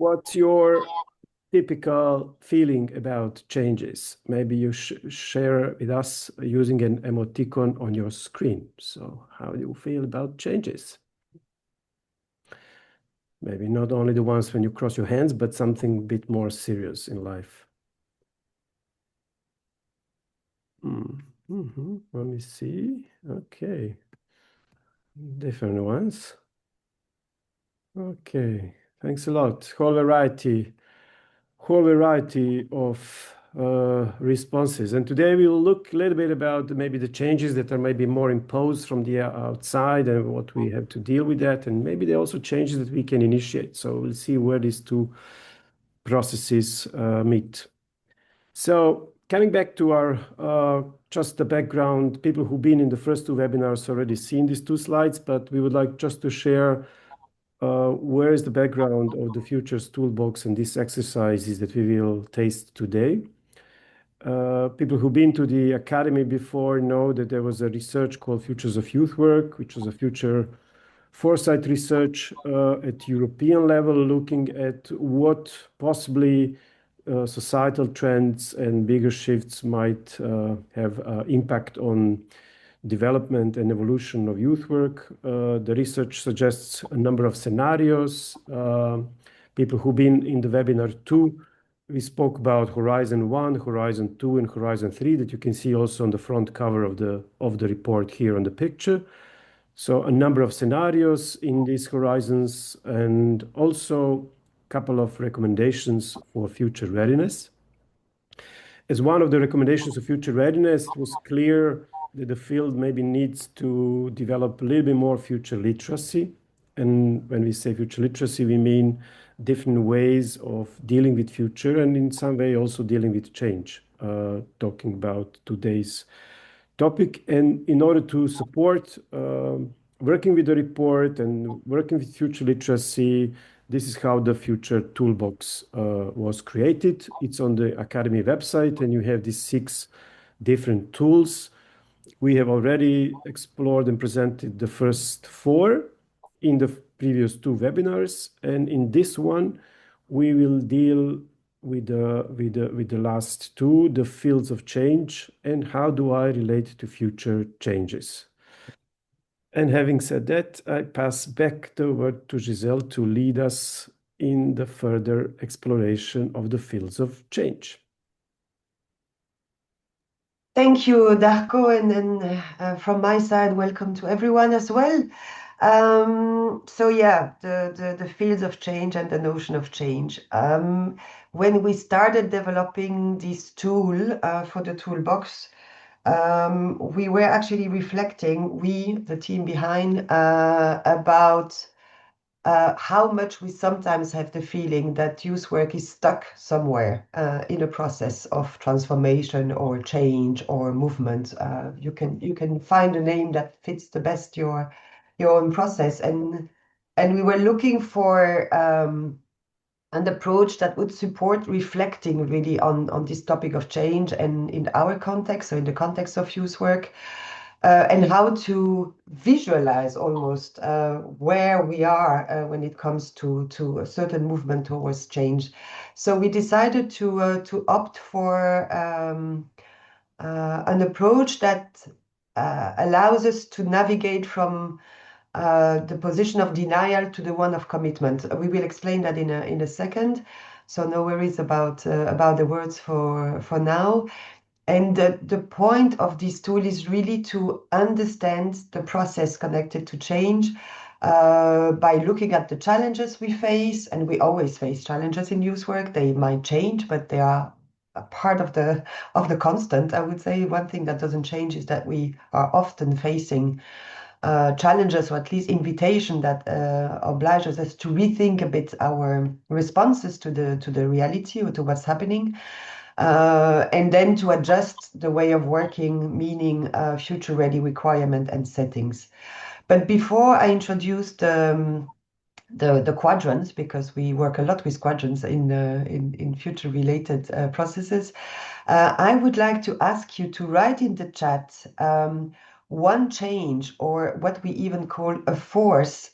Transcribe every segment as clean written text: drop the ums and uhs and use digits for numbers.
what's your typical feeling about changes? Maybe you share with us using an emoticon on your screen. So how do you feel about changes? Maybe not only the ones when you cross your hands, but something a bit more serious in life. Let me see. Okay. Different ones. Okay. Thanks a lot. Whole variety of responses. And today we will look a little bit about maybe the changes that are maybe more imposed from the outside and what we have to deal with that. And maybe there are also changes that we can initiate. So we'll see where these two processes meet. So coming back to our just the background, people who've been in the first two webinars already seen these two slides, but we would like just to share where is the background of the Futures Toolbox and these exercises that we will taste today. People who've been to the academy before know that there was a research called Futures of Youth Work, which was a future foresight research at European level, looking at what possibly societal trends and bigger shifts might have impact on development and evolution of youth work. The research suggests a number of scenarios. People who've been in the webinar 2, we spoke about Horizon 1, Horizon 2, and Horizon 3 that you can see also on the front cover of the report here on the picture. So a number of scenarios in these horizons and also a couple of recommendations for future readiness. As one of the recommendations of future readiness, it was clear that the field maybe needs to develop a little bit more future literacy. And when we say future literacy, we mean different ways of dealing with future and in some way also dealing with change, talking about today's topic. And in order to support working with the report and working with future literacy, this is how the Future Toolbox was created. It's on the Academy website, and you have these 6 different tools. We have already explored and presented the first 4 in the previous 2 webinars, and in this one, we will deal with the last 2, the fields of change, and how do I relate to future changes. And having said that, I pass back the word to Giselle to lead us in the further exploration of the fields of change. Thank you, Darko, and then from my side, welcome to everyone as well. So yeah, the fields of change and the notion of change. When we started developing this tool for the toolbox, we were actually reflecting, the team behind, about how much we sometimes have the feeling that youth work is stuck somewhere in a process of transformation or change or movement. You can find a name that fits the best your own process, and we were looking for an approach that would support reflecting really on this topic of change and in our context, so in the context of youth work. And how to visualize almost where we are when it comes to a certain movement towards change. So we decided to opt for an approach that allows us to navigate from the position of denial to the one of commitment. We will explain that in a second. So no worries about the words for now. And the point of this tool is really to understand the process connected to change by looking at the challenges we face, and we always face challenges in youth work. They might change, but they are a part of the constant. I would say one thing that doesn't change is that we are often facing challenges, or at least invitation that obliges us to rethink a bit our responses to the reality or to what's happening. And then to adjust the way of working, meaning future-ready requirement and settings. But before I introduce the quadrants, because we work a lot with quadrants in future-related processes, I would like to ask you to write in the chat one change, or what we even call a force,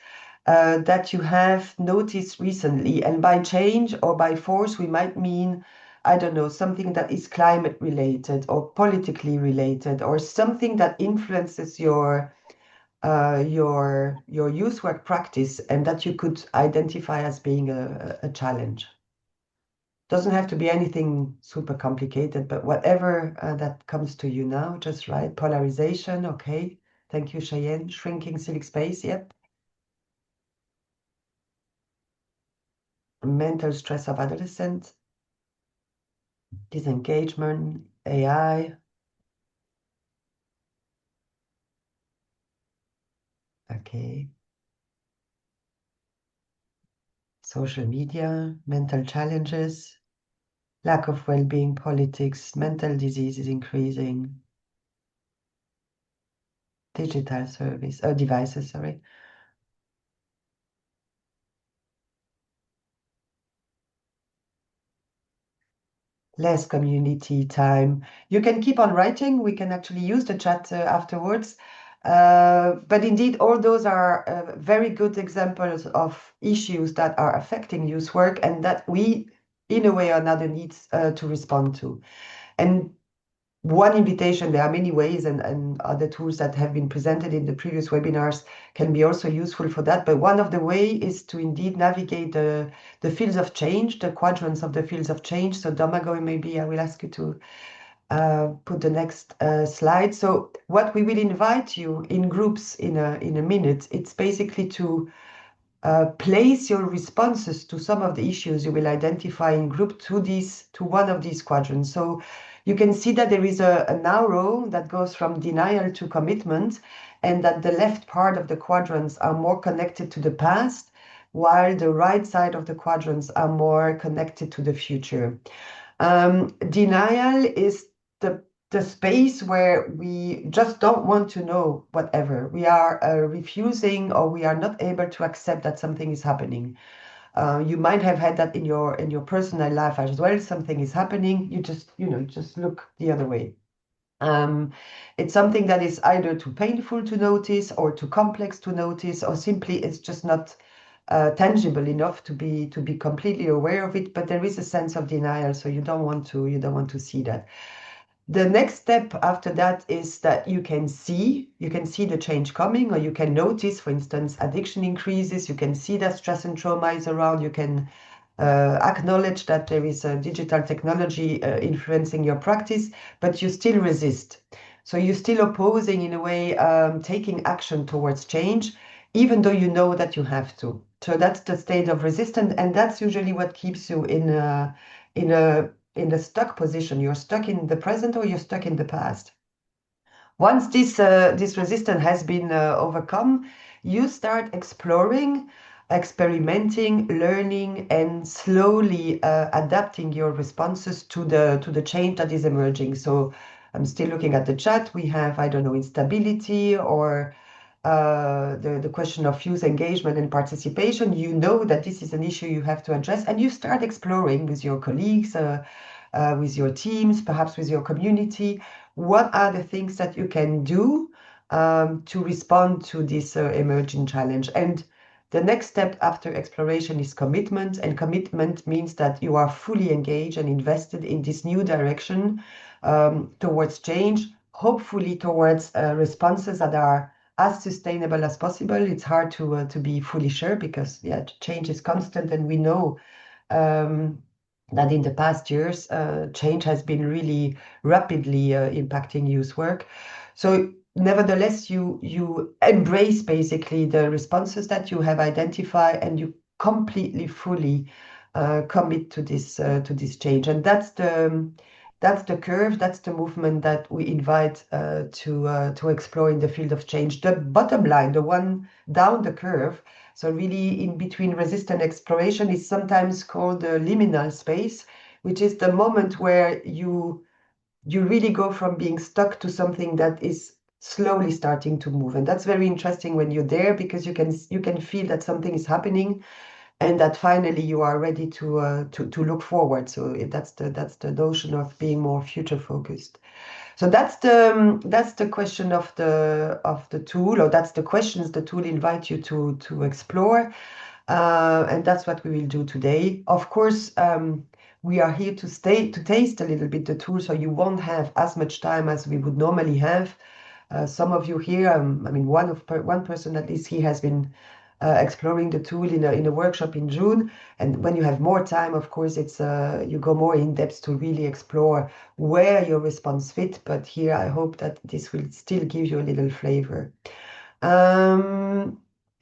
that you have noticed recently. And by change or by force, we might mean, I don't know, something that is climate related or politically related, or something that influences your youth work practice and that you could identify as being a challenge. Doesn't have to be anything super complicated, but whatever that comes to you now, just write. Polarization, okay. Thank you, Cheyenne. Shrinking civic space, yep. Mental stress of adolescents. Disengagement, AI. Okay. Social media, mental challenges, lack of well-being, politics, mental disease is increasing. Digital service, devices, sorry. Less community time. You can keep on writing. We can actually use the chat afterwards. But indeed, all those are very good examples of issues that are affecting youth work and that we, in a way or another, need to respond to. And one invitation, there are many ways, and other tools that have been presented in the previous webinars can be also useful for that. But one of the way is to indeed navigate the fields of change, the quadrants of the fields of change. So Domagoj, maybe I will ask you to put the next slide. So what we will invite you in groups in a minute, it's basically to place your responses to some of the issues you will identify in group to one of these quadrants. So you can see that there is an arrow that goes from denial to commitment, and that the left part of the quadrants are more connected to the past, while the right side of the quadrants are more connected to the future. Denial is the space where we just don't want to know whatever. We are refusing, or we are not able to accept that something is happening. You might have had that in your personal life as well. Something is happening. You just look the other way. It's something that is either too painful to notice, or too complex to notice, or simply it's just not tangible enough to be completely aware of it. But there is a sense of denial, so you don't want to see that. The next step after that is that you can see the change coming, or you can notice, for instance, addiction increases. You can see that stress and trauma is around. You can acknowledge that there is a digital technology influencing your practice, but you still resist. So you're still opposing, in a way, taking action towards change, even though you know that you have to. So that's the state of resistance, and that's usually what keeps you in a stuck position. You're stuck in the present, or you're stuck in the past. Once this resistance has been overcome, you start exploring, experimenting, learning, and slowly adapting your responses to the change that is emerging. So I'm still looking at the chat. We have, I don't know, instability, or the question of youth engagement and participation. You know that this is an issue you have to address, and you start exploring with your colleagues, with your teams, perhaps with your community. What are the things that you can do to respond to this emerging challenge? And the next step after exploration is commitment, and commitment means that you are fully engaged and invested in this new direction towards change, hopefully towards responses that are as sustainable as possible. It's hard to be fully sure, because change is constant, and we know that in the past years, change has been really rapidly impacting youth work. So nevertheless, you embrace basically the responses that you have identified, and you completely, fully commit to this change. And that's the curve, that's the movement that we invite to explore in the field of change. The bottom line, the one down the curve, so really in between resistance exploration, is sometimes called the liminal space, which is the moment where you really go from being stuck to something that is slowly starting to move. And that's very interesting when you're there, because you can feel that something is happening, and that finally you are ready to look forward. So that's the notion of being more future focused. So that's the question of the tool, or that's the questions the tool invite you to explore, and that's what we will do today. Of course, we are here to taste a little bit the tool, so you won't have as much time as we would normally have. Some of you here, I mean, one person at least, he has been exploring the tool in a workshop in June. And when you have more time, of course, it's you go more in depth to really explore where your response fit. But here, I hope that this will still give you a little flavor.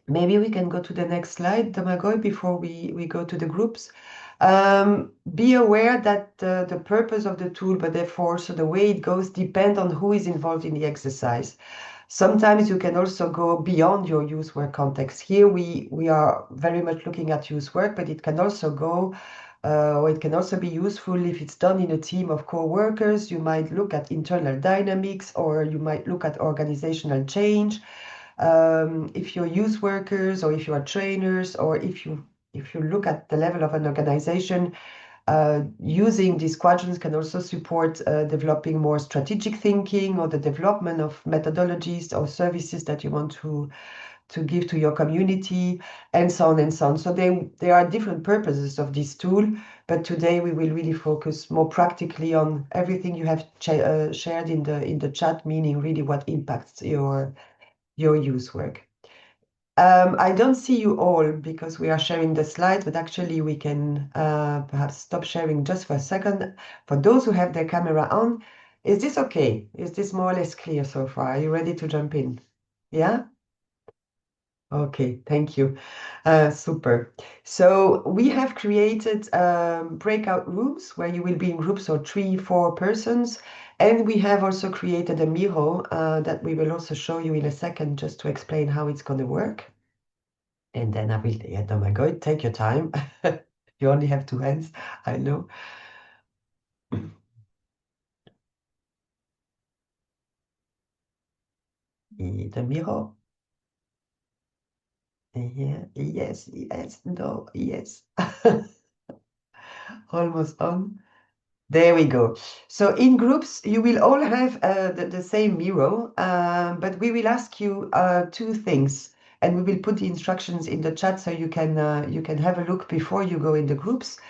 Maybe we can go to the next slide, Domagoj, before we go to the groups. Be aware that the purpose of the tool, but therefore also the way it goes, depend on who is involved in the exercise. Sometimes you can also go beyond your youth work context. Here we are very much looking at youth work, but it can also go, or it can also be useful if it's done in a team of co-workers. You might look at internal dynamics, or you might look at organizational change. If you're youth workers, or if you are trainers, or if you look at the level of an organization, using these quadrants can also support developing more strategic thinking, or the development of methodologies or services that you want to give to your community, and so on and so on. So there are different purposes of this tool, but today we will really focus more practically on everything you have shared in the chat, meaning really what impacts your youth work. I don't see you all because we are sharing the slides, but actually we can perhaps stop sharing just for a second. For those who have their camera on, is this okay? Is this more or less clear so far? Are you ready to jump in? Yeah? Okay, thank you. Super. So we have created breakout rooms where you will be in groups of 3, 4 persons. And we have also created a Miro that we will also show you in a second, just to explain how it's going to work. And then I will, yeah, oh my God, take your time. You only have 2 hands, I know. The Miro. Yeah, yes, yes, no, yes. Almost on. There we go. So in groups, you will all have the same Miro, but we will ask you 2 things, and we will put the instructions in the chat so you can have a look before you go in the groups.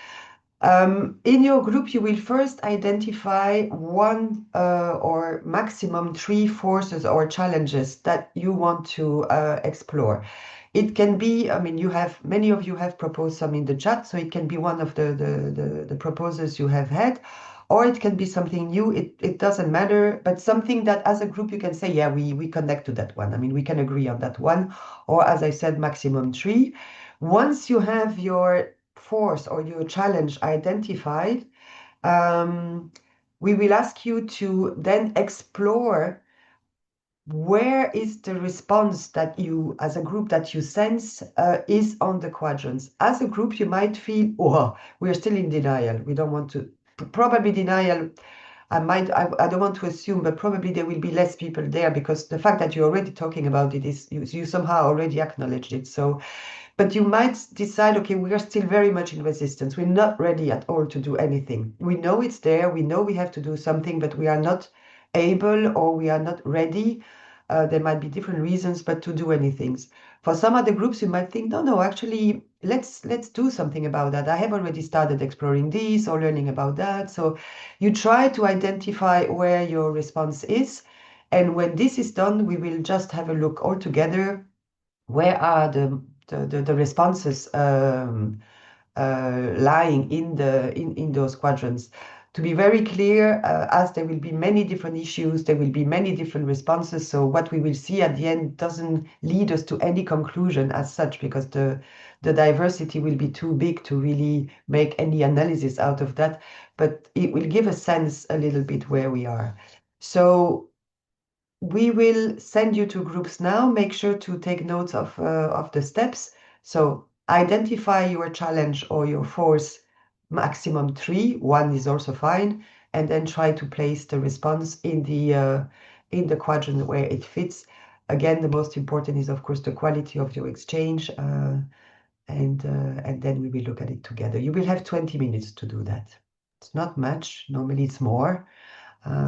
In your group, you will first identify 1 or maximum 3 forces or challenges that you want to explore. It can be, I mean, many of you have proposed some in the chat, so it can be one of the proposals you have had, or it can be something new. It doesn't matter, but something that as a group you can say, yeah, we connect to that one. I mean, we can agree on that one, or as I said, maximum 3. Once you have your force or your challenge identified, we will ask you to then explore where is the response that you, as a group, that you sense is on the quadrants. As a group, you might feel, oh, we're still in denial. We don't want to, probably denial. I don't want to assume, but probably there will be less people there because the fact that you're already talking about it is you somehow already acknowledged it. So, but you might decide, okay, we are still very much in resistance. We're not ready at all to do anything. We know it's there. We know we have to do something, but we are not able, or we are not ready. There might be different reasons, but to do anything. For some other groups, you might think, no, actually, let's do something about that. I have already started exploring this or learning about that. So you try to identify where your response is. And when this is done, we will just have a look all together. Where are the responses lying in those quadrants? To be very clear, as there will be many different issues, there will be many different responses. So what we will see at the end doesn't lead us to any conclusion as such, because the diversity will be too big to really make any analysis out of that. But it will give a sense a little bit where we are. So we will send you to groups now. Make sure to take notes of the steps. So identify your challenge or your force, maximum 3. 1 is also fine. And then try to place the response in the quadrant where it fits. Again, the most important is, of course, the quality of your exchange. And then we will look at it together. You will have 20 minutes to do that. It's not much. Normally it's more.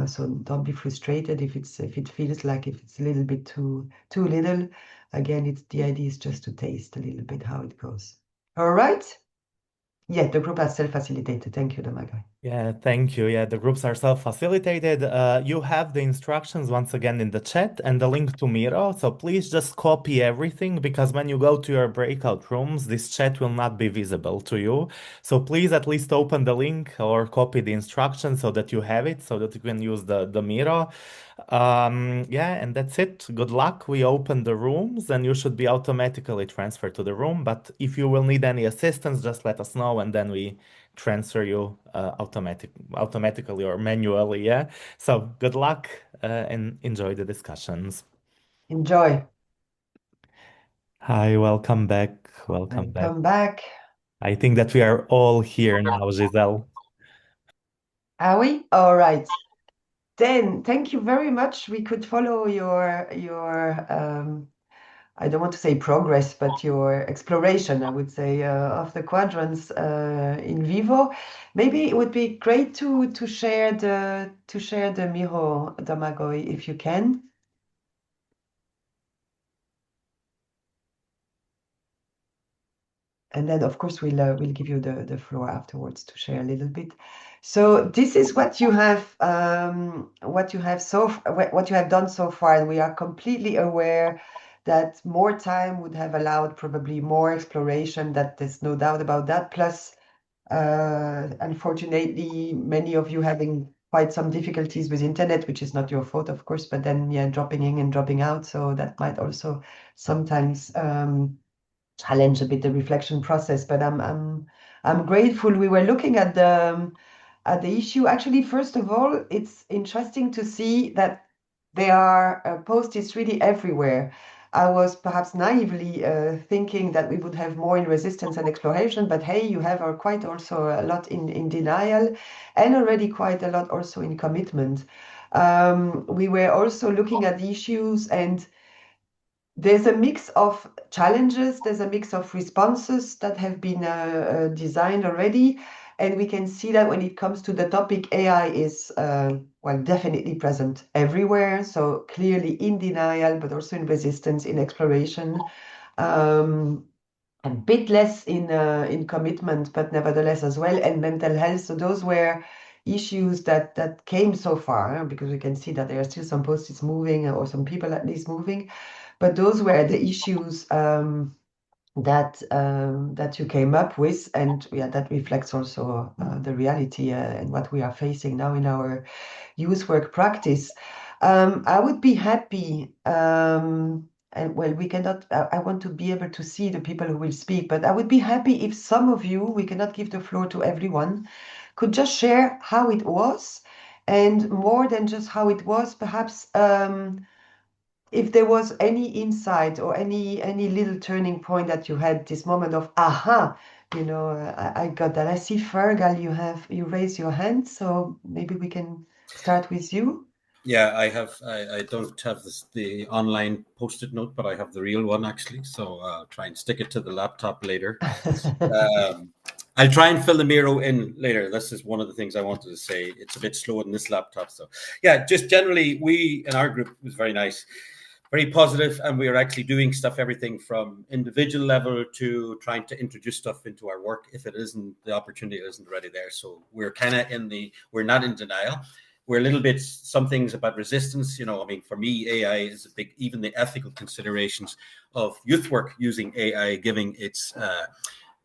So don't be frustrated if it feels like if it's a little bit too little. Again, the idea is just to taste a little bit how it goes. All right. Yeah, the group has self-facilitated. Thank you, Domagoj. Yeah, thank you. Yeah, the groups are self-facilitated. You have the instructions once again in the chat and the link to Miro. So please just copy everything because when you go to your breakout rooms, this chat will not be visible to you. So please at least open the link or copy the instructions so that you have it, so that you can use the Miro. Yeah, and that's it. Good luck. We open the rooms and you should be automatically transferred to the room. But if you will need any assistance, just let us know and then we transfer you automatically or manually. Yeah. So good luck and enjoy the discussions. Enjoy. Hi, welcome back. Welcome back. Come back. I think that we are all here now, Giselle. Are we? All right. Then thank you very much. We could follow your I don't want to say progress, but your exploration, I would say, of the quadrants in vivo. Maybe it would be great to share the Miro, Domagoj, if you can. And then, of course, we'll give you the floor afterwards to share a little bit. So this is what you have what you have done so far, and we are completely aware that more time would have allowed probably more exploration. That there's no doubt about that. Plus, unfortunately, many of you having quite some difficulties with internet, which is not your fault, of course. But then, yeah, dropping in and dropping out, so that might also sometimes challenge a bit the reflection process. But I'm grateful. We were looking at the issue. Actually, first of all, it's interesting to see that there are post-its really everywhere. I was perhaps naively thinking that we would have more in resistance and exploration, but hey, you have quite also a lot in denial, and already quite a lot also in commitment. We were also looking at the issues, and there's a mix of challenges, there's a mix of responses that have been designed already. And we can see that when it comes to the topic, AI is, well, definitely present everywhere. So clearly in denial, but also in resistance, in exploration. A bit less in commitment, but nevertheless as well, and mental health. So those were issues that came so far, because we can see that there are still some post-its moving, or some people at least moving. But those were the issues that you came up with, and yeah, that reflects also the reality and what we are facing now in our youth work practice. I would be happy, and well, we cannot. I want to be able to see the people who will speak, but I would be happy if some of you, we cannot give the floor to everyone, could just share how it was, and more than just how it was, perhaps. If there was any insight or any little turning point that you had, this moment of aha, I got that. I see Fergal, you raise your hand, so maybe we can start with you. Yeah, I don't have the online post-it note, but I have the real one actually. So I'll try and stick it to the laptop later. I'll try and fill the Miro in later. This is one of the things I wanted to say. It's a bit slow in this laptop. So yeah, just generally, we in our group was very nice, very positive, and we are actually doing stuff, everything from individual level to trying to introduce stuff into our work if it isn't, the opportunity isn't already there. So we're kind of we're not in denial. We're a little bit, some things about resistance. I mean, for me, AI is a big, even the ethical considerations of youth work using AI, giving its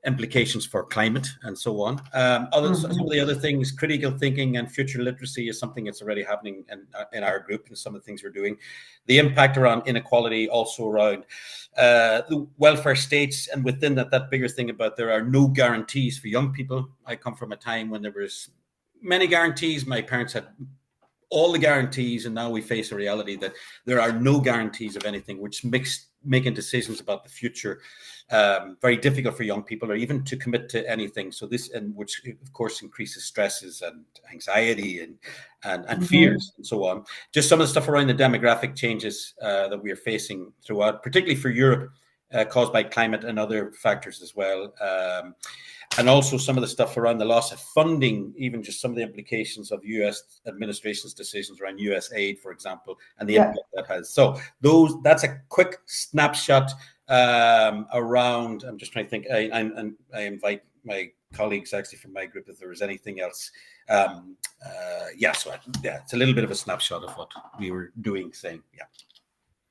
implications for climate and so on. Some of the other things, critical thinking and future literacy is something that's already happening in our group, and some of the things we're doing. The impact around inequality, also around the welfare states, and within that bigger thing about there are no guarantees for young people. I come from a time when there was many guarantees. My parents had all the guarantees, and now we face a reality that there are no guarantees of anything, which makes making decisions about the future very difficult for young people, or even to commit to anything. So this, and which of course increases stresses and anxiety and fears and so on. Just some of the stuff around the demographic changes that we are facing throughout, particularly for Europe. caused by climate and other factors as well. And also some of the stuff around the loss of funding, even just some of the implications of US administration's decisions around US aid, for example, and the impact that has. So that's a quick snapshot around. I'm just trying to think. I invite my colleagues actually from my group if there is anything else. It's a little bit of a snapshot of what we were doing, saying. Yeah.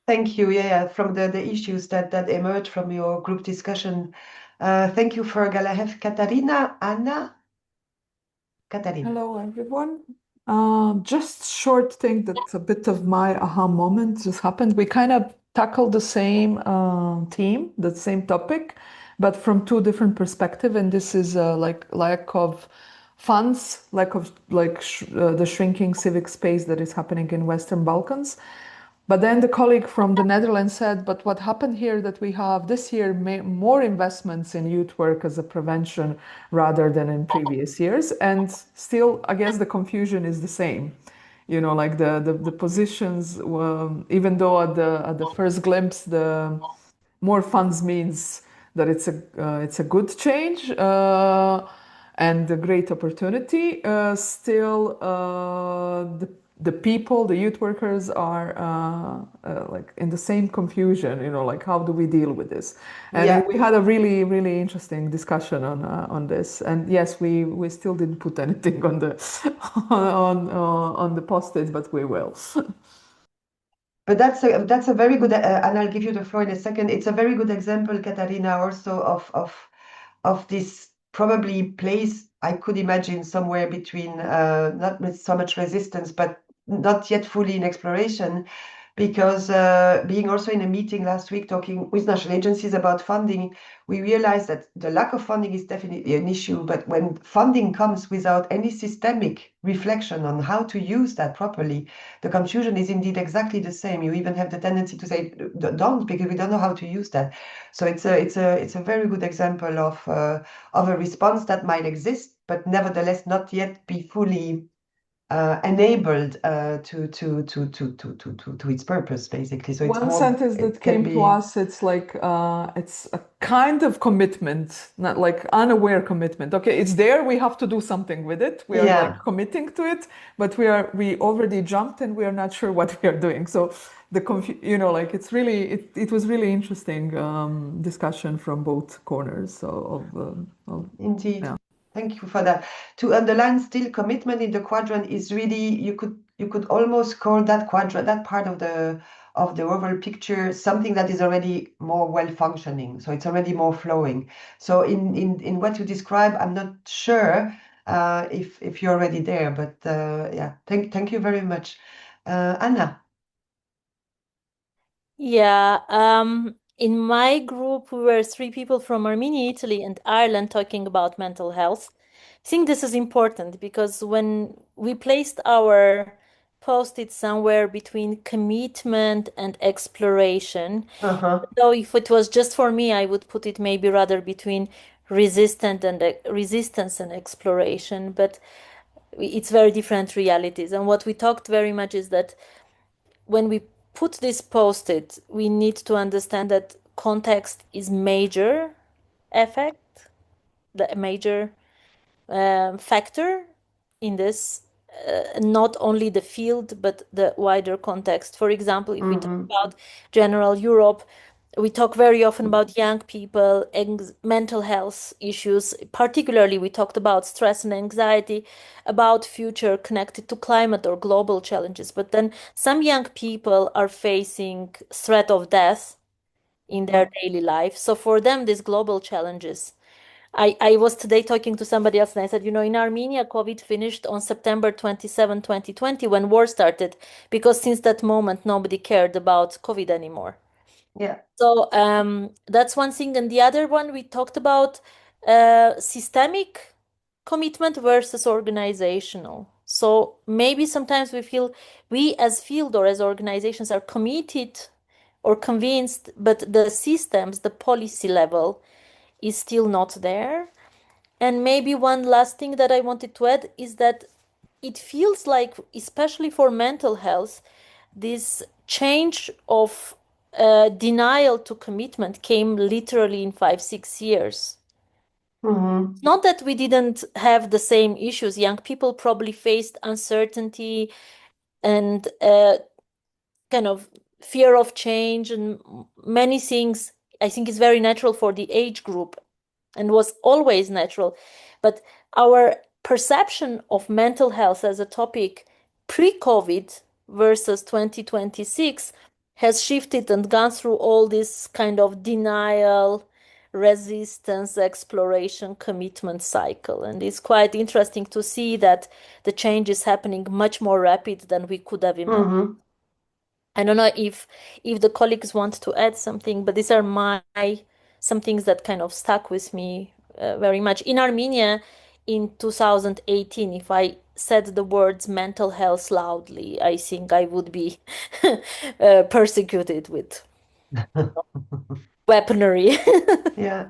Thank you. From the issues that emerged from your group discussion. Thank you, Fergal. I have Katarina, Anna. Katarina. Hello, everyone. Just short thing that a bit of my aha moment just happened. We kind of tackled the same theme, the same topic, but from two different perspectives. And this is like lack of funds, lack of the shrinking civic space that is happening in Western Balkans. But then the colleague from the Netherlands said, but what happened here that we have this year more investments in youth work as a prevention rather than in previous years. And still, I guess the confusion is the same. Like the positions, even though at the first glimpse, the more funds means that it's a good change and a great opportunity. Still, the people, the youth workers are like in the same confusion, like how do we deal with this? And we had a really, really interesting discussion on this. And yes, we still didn't put anything on the on the post-it, but we will. But that's a very good, and I'll give you the floor in a second. It's a very good example, Katarina, also of this probably place I could imagine somewhere between not with so much resistance, but not yet fully in exploration, because being also in a meeting last week talking with national agencies about funding, we realized that the lack of funding is definitely an issue, but when funding comes without any systemic reflection on how to use that properly, the confusion is indeed exactly the same. You even have the tendency to say don't, because we don't know how to use that. So it's a very good example of a response that might exist, but nevertheless not yet be fully enabled to its purpose, basically. So one sentence that came to us, it's like it's a kind of commitment, not like unaware commitment. Okay, it's there, we have to do something with it. We are like committing to it, but we already jumped and we are not sure what we are doing. So like it's really it was really interesting discussion from both corners of indeed. Yeah. Thank you for that. To underline still, commitment in the quadrant is really, you could almost call that quadrant, that part of the overall picture, something that is already more well functioning. So it's already more flowing. So in what you describe, I'm not sure if you're already there, but thank you very much, Anna. In my group, we were 3 people from Armenia, Italy, and Ireland talking about mental health. I think this is important because when we placed our post-it somewhere between commitment and exploration, so if it was just for me, I would put it maybe rather between resistance and exploration, but it's very different realities. And what we talked very much is that when we put this post-it, we need to understand that context is major effect, the major factor in this, not only the field, but the wider context. For example, if we talk about general Europe, we talk very often about young people, mental health issues. Particularly, we talked about stress and anxiety, about future connected to climate or global challenges. But then some young people are facing threat of death in their daily life. So for them, these global challenges. I was today talking to somebody else and I said, in Armenia, COVID finished on September 27, 2020, when war started, because since that moment, nobody cared about COVID anymore. Yeah. So that's one thing. And the other one, we talked about systemic commitment versus organizational. So maybe sometimes we feel we as field or as organizations are committed or convinced, but the systems, the policy level is still not there. And maybe one last thing that I wanted to add is that it feels like, especially for mental health, this change of denial to commitment came literally in 5-6 years. Mm-hmm. It's not that we didn't have the same issues. Young people probably faced uncertainty and kind of fear of change and many things. I think it's very natural for the age group and was always natural. But our perception of mental health as a topic pre-COVID versus 2026 has shifted and gone through all this kind of denial, resistance, exploration, commitment cycle. And it's quite interesting to see that the change is happening much more rapid than we could have imagined. Mm-hmm. I don't know if the colleagues want to add something, but these are some things that kind of stuck with me very much. In Armenia, in 2018, if I said the words mental health loudly, I think I would be persecuted with weaponry. Yeah.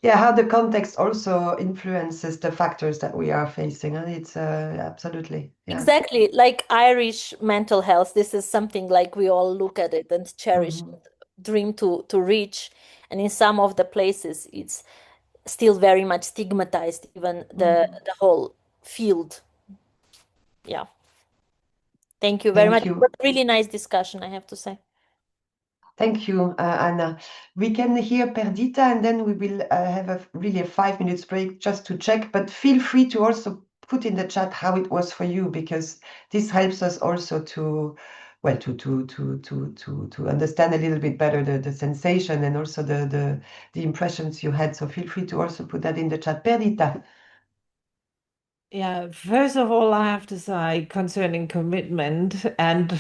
Yeah, how the context also influences the factors that we are facing. And it's absolutely, yeah. Exactly, like Irish mental health. This is something like we all look at it and cherish, Mhm. dream to reach. And in some of the places, it's still very much stigmatized, even the whole field. Yeah. Thank you very Thank much. It you. was a really nice discussion, I have to say. Thank you, Anna. We can hear Perdita, and then we will have a 5 minutes break just to check. But feel free to also put in the chat how it was for you, because this helps us also to understand a little bit better the sensation and also the impressions you had. So feel free to also put that in the chat. Perdita. Yeah, first of all, I have to say concerning commitment, and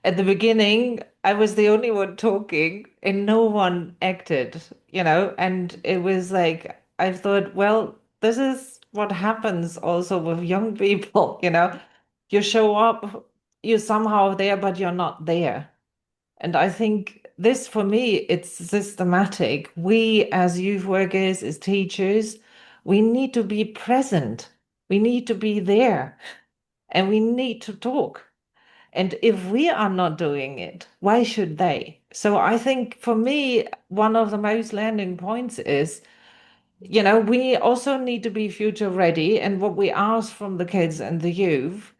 at the beginning, I was the only one talking and no one acted, and it was like, I thought, well, this is what happens also with young people, you show up, you're somehow there, but you're not there. And I think this, for me, it's systematic. We, as youth workers, as teachers, we need to be present. We need to be there and we need to talk. And if we are not doing it, why should they? So I think for me, one of the most landing points is, we also need to be future ready. And what we ask from the kids and the youth,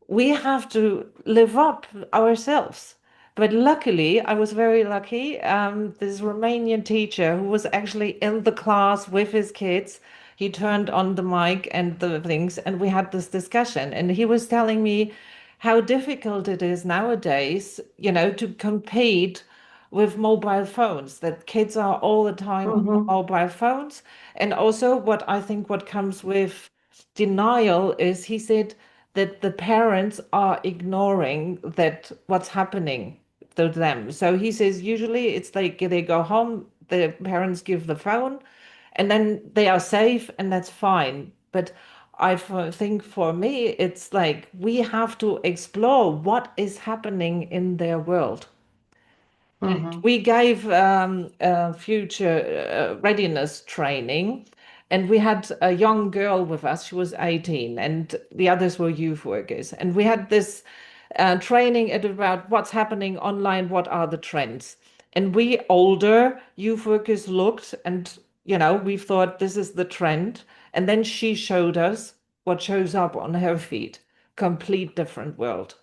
we have to live up ourselves. But luckily, I was very lucky. This Romanian teacher who was actually in the class with his kids, he turned on the mic and the things, and we had this discussion. And he was telling me how difficult it is nowadays, to compete with mobile phones, that kids are all the time on mobile phones. And also what comes with denial is, he said, that the parents are ignoring that what's happening to them. So he says usually it's like they go home, the parents give the phone, and then they are safe, and that's fine. But I think for me, it's like we have to explore what is happening in their world. And we gave future readiness training, and we had a young girl with us. She was 18, and the others were youth workers. And we had this training about what's happening online, what are the trends. And we older youth workers looked, and we thought this is the trend. And then she showed us what shows up on her feed. Complete different world.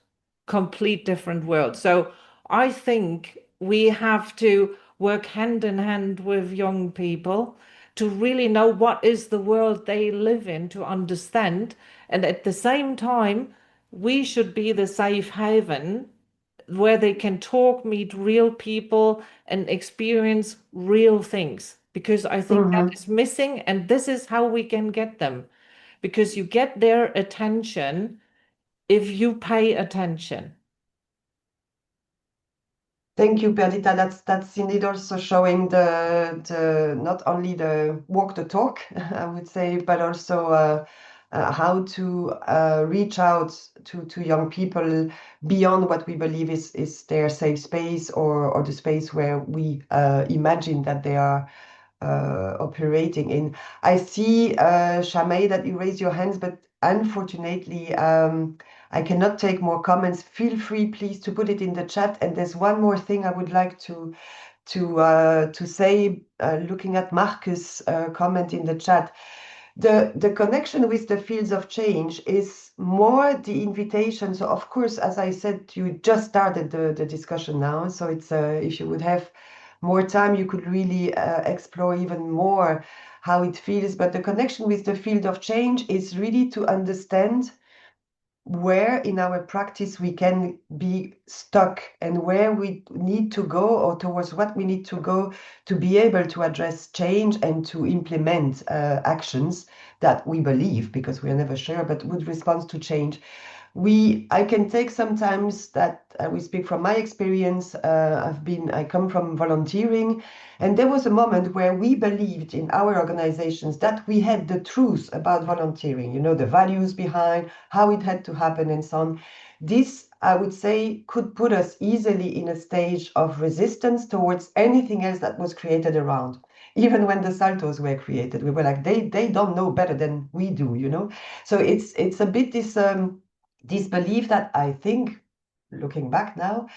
Complete different world. So I think we have to work hand in hand with young people to really know what is the world they live in, to understand. And at the same time, we should be the safe haven where they can talk, meet real people, and experience real things. Because I think that is missing, and this is how we can get them. Because you get their attention if you pay attention. Thank you, Perdita. That's indeed also showing the not only the walk the talk, I would say, but also how to reach out to young people beyond what we believe is their safe space, or the space where we imagine that they are operating in. I see, Shamay, that you raise your hands, but unfortunately, I cannot take more comments. Feel free, please, to put it in the chat. And there's one more thing I would like to say, looking at Marcus' comment in the chat. The connection with the fields of change is more the invitation. So, of course, as I said, you just started the discussion now. So it's if you would have more time, you could really explore even more how it feels. But the connection with the field of change is really to understand where in our practice we can be stuck and where we need to go, or towards what we need to go to be able to address change and to implement actions that we believe, because we are never sure, but would respond to change. I can take sometimes that we speak from my experience. I come from volunteering, and there was a moment where we believed in our organizations that we had the truth about volunteering, the values behind, how it had to happen, and so on. This, I would say, could put us easily in a stage of resistance towards anything else that was created around. Even when the saltos were created, we were like, they don't know better than we do. So it's a bit this belief that I think, looking back now,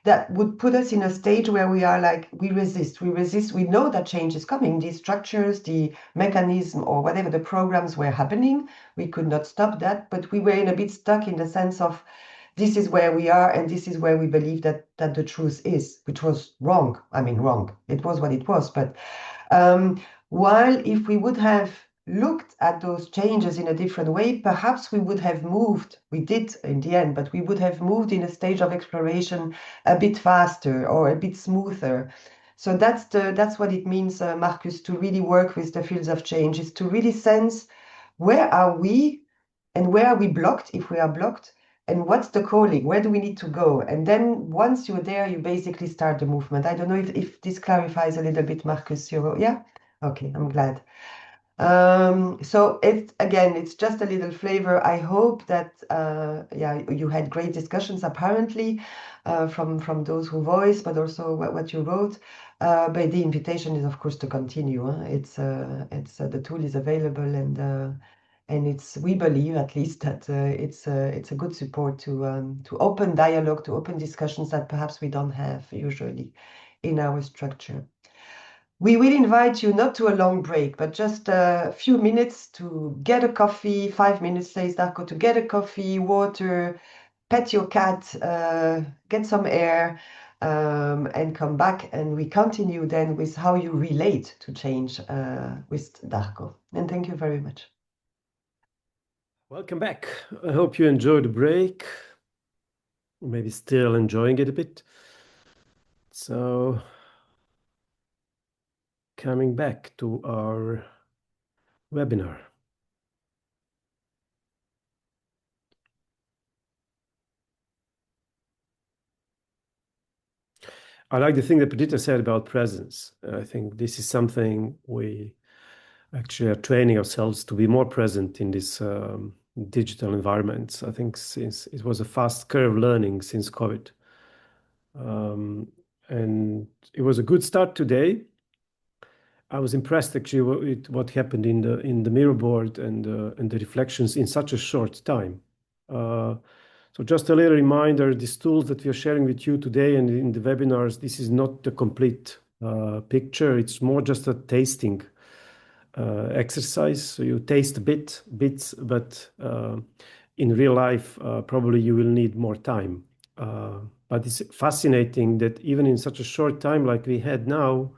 that would put us in a stage where we are like, we resist. We know that change is coming. These structures, the mechanism, or whatever the programs were happening, we could not stop that, but we were in a bit stuck in the sense of, this is where we are, and this is where we believe that the truth is, which was wrong. I mean, wrong. It was what it was. But while if we would have looked at those changes in a different way, perhaps we would have moved. We did in the end, but we would have moved in a stage of exploration a bit faster or a bit smoother. So that's what it means, Marcus, to really work with the fields of change, is to really sense where are we and where are we blocked, if we are blocked, and what's the calling, where do we need to go? And then once you're there, you basically start the movement. I don't know if this clarifies a little bit, Marcus. Yeah? Okay, I'm glad. So it's just a little flavor. I hope that you had great discussions apparently from those who voiced, but also what you wrote. But the invitation is, of course, to continue. It's the tool is available, and we believe at least that it's a good support to open dialogue, to open discussions that perhaps we don't have usually in our structure. We will invite you not to a long break, but just a few minutes to get a coffee, 5 minutes, says Darko, to get a coffee, water, pet your cat, get some air, and come back. And we continue then with how you relate to change with Darko. And thank you very much. Welcome back. I hope you enjoyed the break, maybe still enjoying it a bit. So, coming back to our webinar. I like the thing that Perdita said about presence. I think this is something we actually are training ourselves to be more present in this digital environments. I think since it was a fast curve learning since COVID. And it was a good start today. I was impressed actually with what happened in the mirror board and the reflections in such a short time. So just a little reminder, these tools that we are sharing with you today and in the webinars, this is not the complete picture. It's more just a tasting exercise. So you taste bits, but in real life, probably you will need more time. But it's fascinating that even in such a short time like we had now,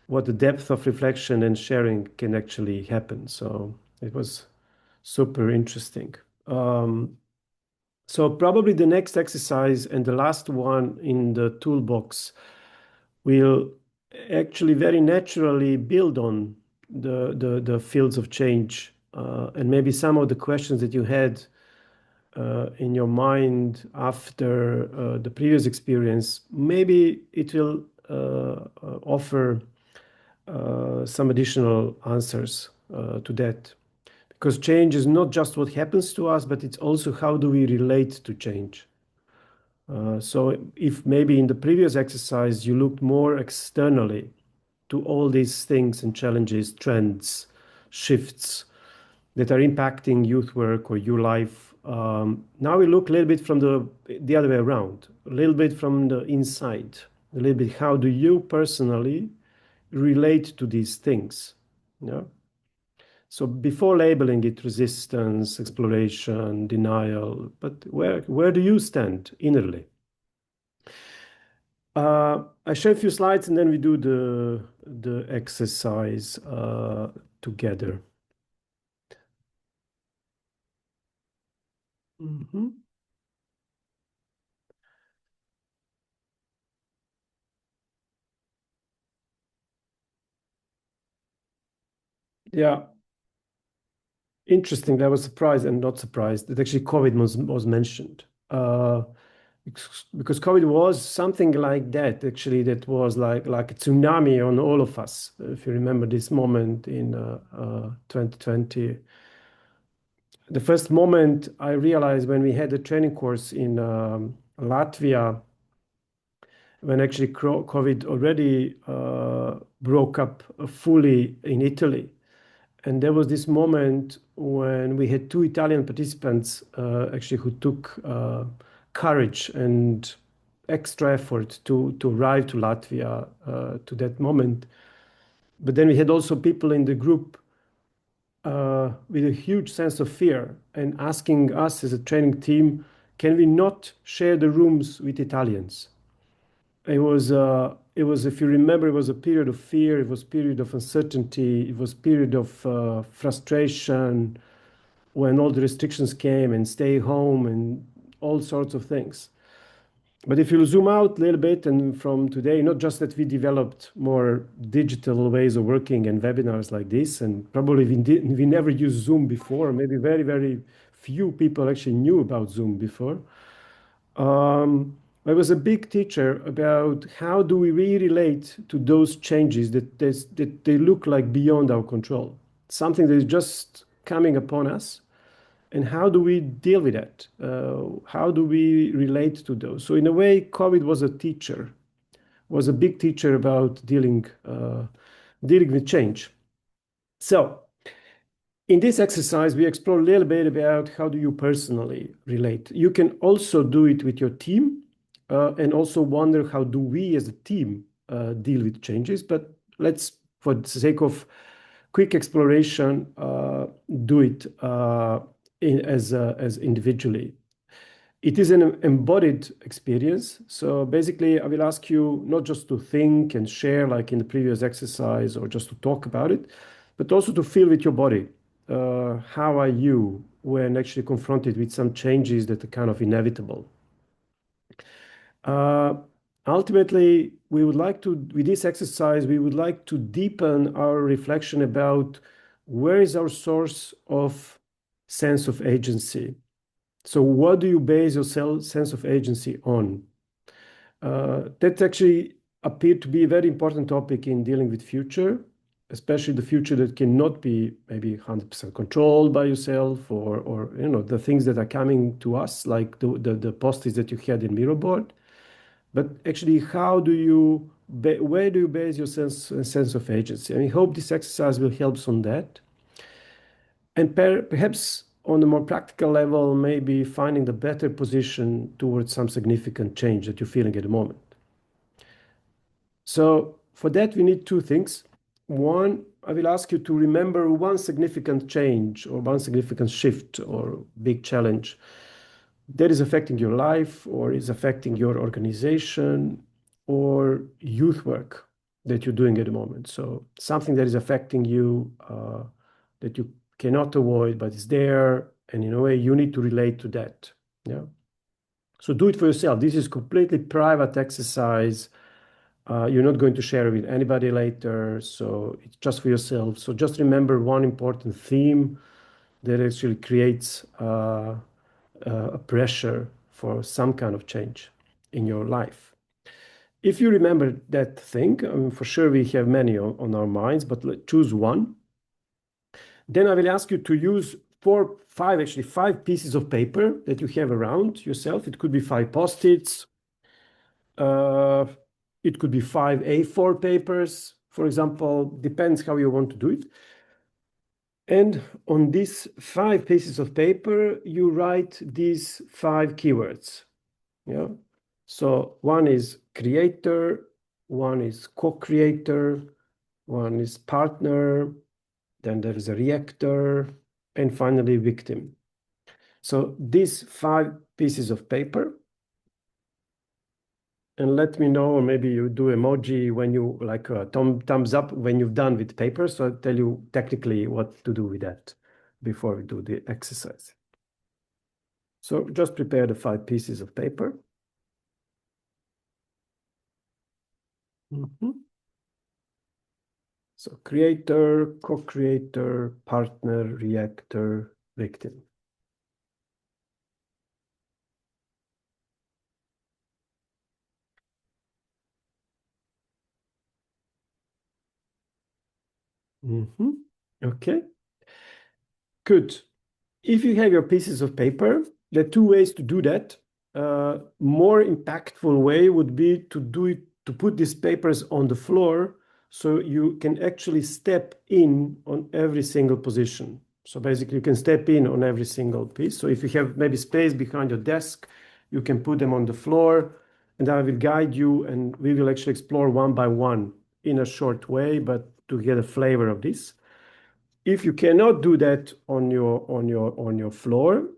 what the depth of reflection and sharing can actually happen. So it was super interesting. So probably the next exercise and the last one in the toolbox will actually very naturally build on the fields of change and maybe some of the questions that you had in your mind after the previous experience. Maybe it will offer some additional answers to that. Because change is not just what happens to us, but it's also how do we relate to change. So if maybe in the previous exercise you looked more externally to all these things and challenges, trends, shifts that are impacting youth work or your life Now we look a little bit from the other way around, a little bit from the inside, a little bit how do you personally relate to these things? Yeah. So before labeling it resistance, exploration, denial, but where do you stand innerly? I share a few slides and then we do the exercise together. Yeah. Interesting. I was surprised and not surprised that actually COVID was mentioned. Because COVID was something like that, actually, that was like a tsunami on all of us. If you remember this moment in 2020. The first moment I realized when we had a training course in Latvia, when actually COVID already broke up fully in Italy. And there was this moment when we had two Italian participants actually who took courage and extra effort to arrive to Latvia to that moment. But then we had also people in the group with a huge sense of fear and asking us as a training team, can we not share the rooms with Italians? It was, if you remember, it was a period of fear, it was a period of uncertainty, it was a period of frustration when all the restrictions came and stay home and all sorts of things. But if you zoom out a little bit and from today, not just that we developed more digital ways of working and webinars like this, and probably we never used Zoom before, maybe very, very few people actually knew about Zoom before. I was a big teacher about how do we really relate to those changes that they look like beyond our control, something that is just coming upon us. And how do we deal with that? How do we relate to those? So in a way, COVID was a teacher, was a big teacher about dealing with change. So in this exercise, we explore a little bit about how do you personally relate. You can also do it with your team and also wonder how do we as a team deal with changes. But let's, for the sake of quick exploration, do it as individually. It is an embodied experience. So basically, I will ask you not just to think and share like in the previous exercise or just to talk about it, but also to feel with your body. How are you when actually confronted with some changes that are kind of inevitable? Ultimately, with this exercise, we would like to deepen our reflection about where is our source of sense of agency. So what do you base your sense of agency on? That actually appeared to be a very important topic in dealing with future, especially the future that cannot be maybe 100% controlled by yourself or the things that are coming to us, like the post-its that you had in Miro board. But actually, where do you base your sense of agency? I hope this exercise will help on that. And perhaps on a more practical level, maybe finding the better position towards some significant change that you're feeling at the moment. So for that, we need two things. One, I will ask you to remember one significant change or one significant shift or big challenge that is affecting your life or is affecting your organization or youth work that you're doing at the moment. So something that is affecting you that you cannot avoid, but it's there. And in a way, you need to relate to that. Yeah. So do it for yourself. This is completely private exercise. You're not going to share it with anybody later. So it's just for yourself. So just remember one important theme that actually creates a pressure for some kind of change in your life. If you remember that thing, for sure we have many on our minds, but let's choose one. Then I will ask you to use five pieces of paper that you have around yourself. It could be 5 post-its. It could be 5 A4 papers, for example, depends how you want to do it. And on these 5 pieces of paper, you write these 5 keywords. Yeah. So one is creator, one is co-creator, one is partner, then there is a reactor, and finally victim. So these 5 pieces of paper, and let me know, or maybe you do emoji when you like a thumbs up when you've done with paper. So I'll tell you technically what to do with that before we do the exercise. So just prepare the 5 pieces of paper. So creator, co-creator, partner, reactor, victim. Okay, good. If you have your pieces of paper, there are 2 ways to do that. More impactful way would be to do it, to put these papers on the floor so you can actually step in on every single position. So basically you can step in on every single piece. So if you have maybe space behind your desk, you can put them on the floor and I will guide you and we will actually explore one by one in a short way, but to get a flavor of this. If you cannot do that on your floor,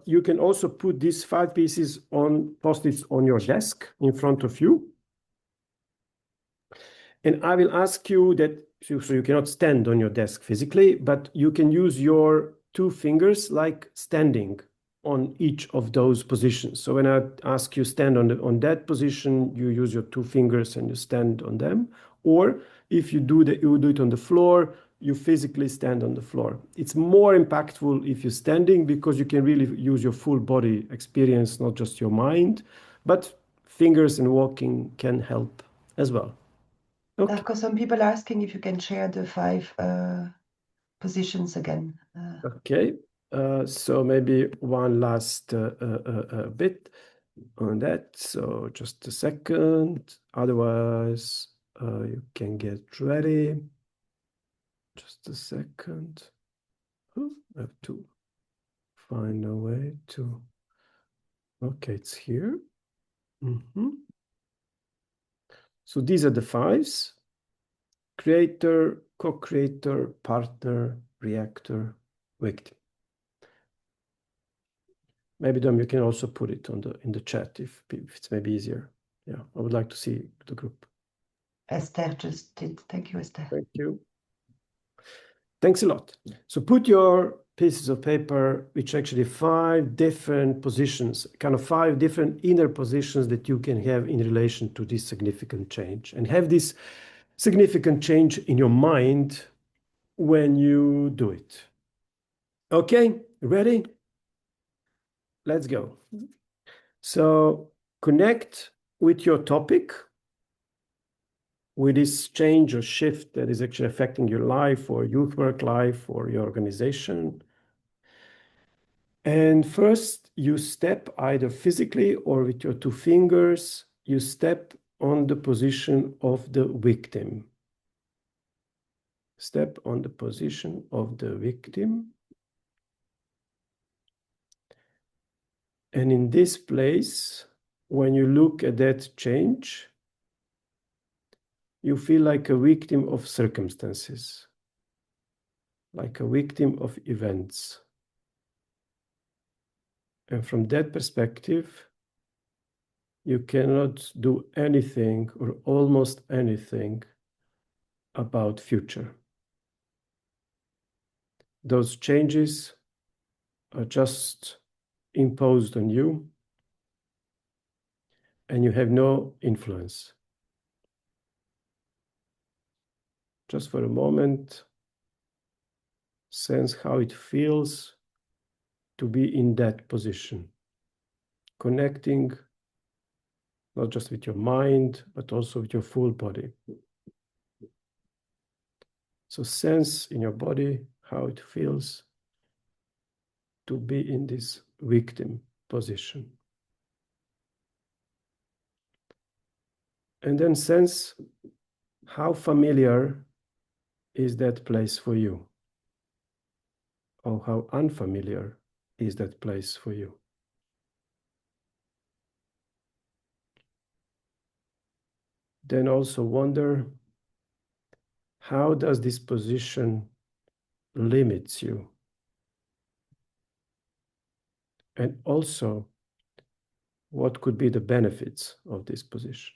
you can also put these 5 pieces on post-its on your desk in front of you. And I will ask you that, so you cannot stand on your desk physically, but you can use your 2 fingers like standing on each of those positions. So when I ask you stand on that position, you use your 2 fingers and you stand on them. Or if you do it on the floor, you physically stand on the floor. It's more impactful if you're standing because you can really use your full body experience, not just your mind, but fingers and walking can help as well. Okay. Darko, some people are asking if you can share the 5 positions again. Okay, so maybe one last bit on that. So just a second. Otherwise, you can get ready. Just a second. I have to find a way to. Okay, it's here. So these are the 5s: creator, co-creator, partner, reactor, victim. Maybe Dom, you can also put it on in the chat if it's maybe easier. Yeah, I would like to see the group. Esther just did. Thank you, Esther. Thank you. Thanks a lot. So put your pieces of paper, which actually 5 different positions, kind of 5 different inner positions that you can have in relation to this significant change, and have this significant change in your mind when you do it. Okay, ready? Let's go. So connect with your topic, with this change or shift that is actually affecting your life or youth work life or your organization. And first, you step either physically or with your 2 fingers, you step on the position of the victim. Step on the position of the victim. And in this place, when you look at that change, you feel like a victim of circumstances, like a victim of events. And from that perspective, you cannot do anything or almost anything about future. Those changes are just imposed on you, and you have no influence. Just for a moment, sense how it feels to be in that position, connecting not just with your mind, but also with your full body. So sense in your body how it feels to be in this victim position. And then sense how familiar is that place for you. or how unfamiliar is that place for you. Then also wonder, how does this position limits you? And also, what could be the benefits of this position?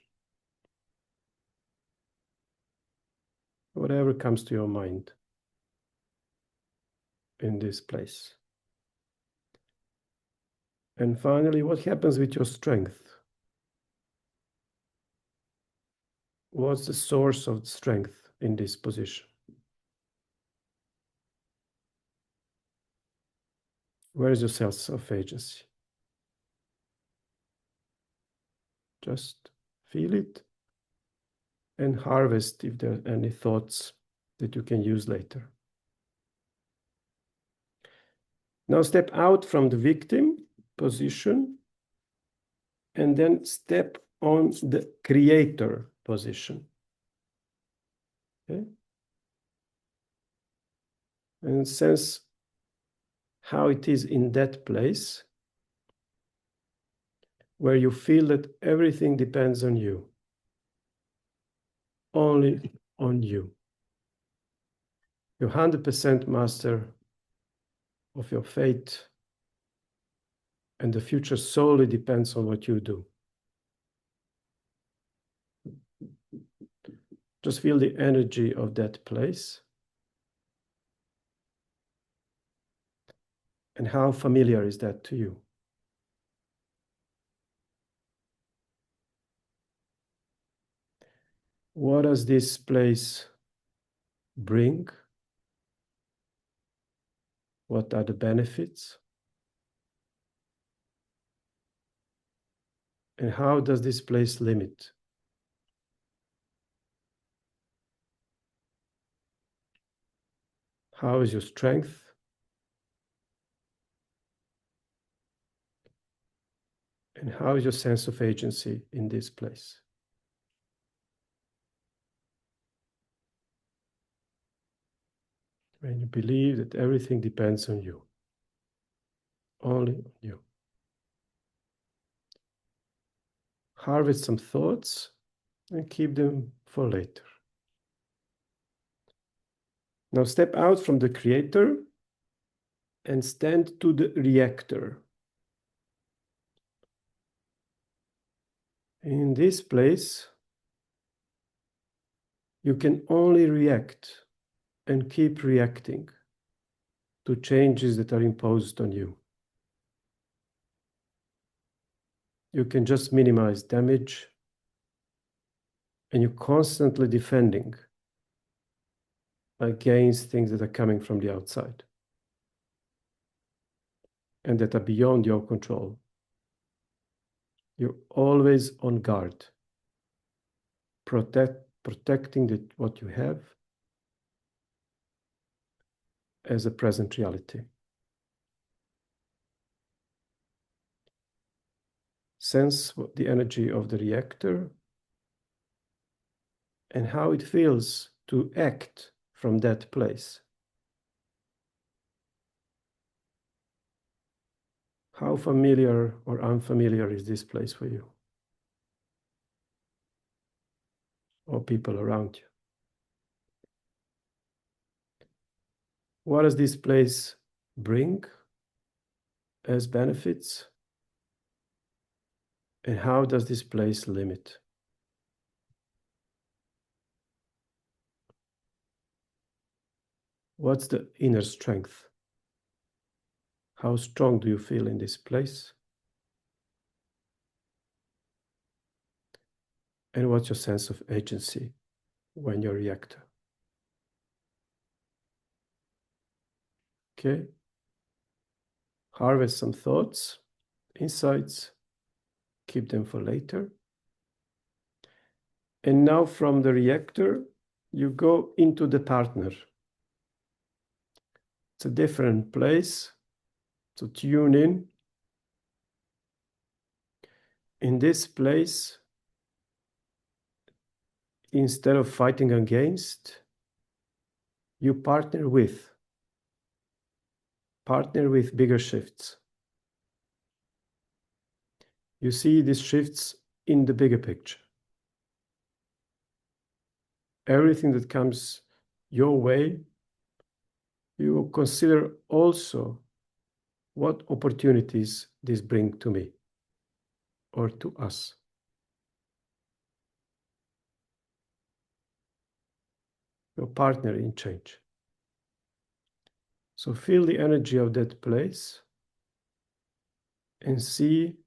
Whatever comes to your mind in this place. And finally, what happens with your strength? What's the source of strength in this position? Where is your sense of agency? Just feel it and harvest if there are any thoughts that you can use later. Now step out from the victim position and then step on the creator position. Okay? And sense how it is in that place where you feel that everything depends on you, only on you. You're 100% master of your fate, and the future solely depends on what you do. Just feel the energy of that place. And how familiar is that to you? What does this place bring? What are the benefits? And how does this place limit? How is your strength? And how is your sense of agency in this place? When you believe that everything depends on you, only on you. Harvest some thoughts and keep them for later. Now step out from the creator and stand to the reactor. In this place, you can only react and keep reacting to changes that are imposed on you. You can just minimize damage, and you're constantly defending against things that are coming from the outside and that are beyond your control. You're always on guard, protecting what you have as a present reality. Sense the energy of the reactor and how it feels to act from that place. How familiar or unfamiliar is this place for you? Or people around you? What does this place bring as benefits? And how does this place limit? What's the inner strength? How strong do you feel in this place? And what's your sense of agency when you're a reactor? Okay. Harvest some thoughts, insights, keep them for later. And now from the reactor, you go into the partner. It's a different place, so tune in. In this place, instead of fighting against, you partner with. partner with bigger shifts. You see these shifts in the bigger picture. Everything that comes your way, you consider also what opportunities this bring to me or to us. Your partner in change. So feel the energy of that place and see